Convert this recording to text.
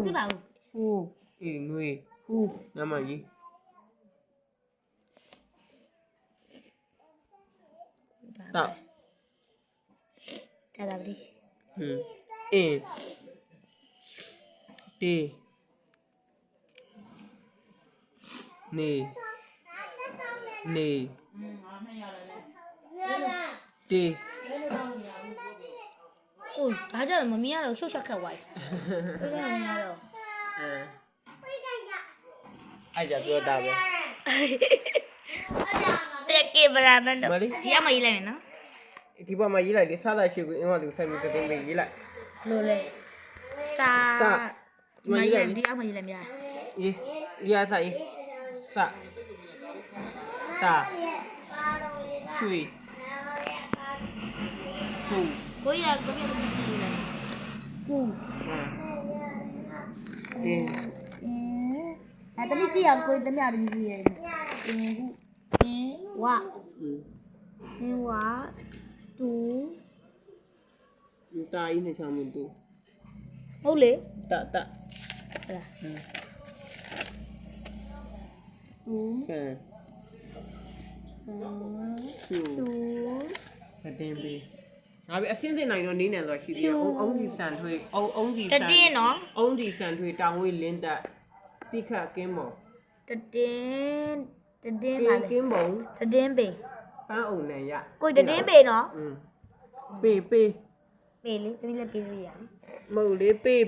ပြပါဦး ဟူအေးငွေဟူနမကြီးတောက် ကြာတာပြီ အင်းတေနေတေ ကိုဘာကြတော့မမြင်ရတော့ရှုပ်ချက်ခက်သွားပြီဘယ်လိုမမြင်ရတော့ အဲ့ကြပြောတာပဲ တဲ့ကင်မရာမန်တော့ဒီကမှရေးလိုက်မယ်နော် ဒီပေါ်မှာရေးလိုက်လေစားတာရှိကိုအင်းဝသူဆက်ပြီးတတင်းပေးရေးလိုက် လို့လေစာဒီမှာရေးဒီကမှရေးလိုက်များ ရေးရစားရေးစတာရွှေဟူ ကိုရကိုပြည့်ရေးလိုက်ကူ အင်း အဲ့တမီးပြရကိုတမီးအရင်ကြီးရတယ်ဝါဝါတူ တာအင်းနဲ့ချမ်းမတူ ဟုတ်လေ တ ဟလား ဆန်ရှူ တူ တတင်းပေးငါပဲအစင်းစင်နိုင်တော့နေနေဆိုရှိသေးတယ်အုံးဒီဆန်ထွေးအုံးဒီဆန် တတင်းနော် အုံးဒီဆန်ထွေးတောင်ဝေးလင်းတက်တိခတ်ကင်းမော် တတင်းပါ က လေ င်းဘုံ တတင်းပေ ပန်းအုံနဲ့ရ ကိုတတင်းပေနော် ပေး ပေလေတမီးလည်းပေးလို့ရ မဟုတ်လေပေး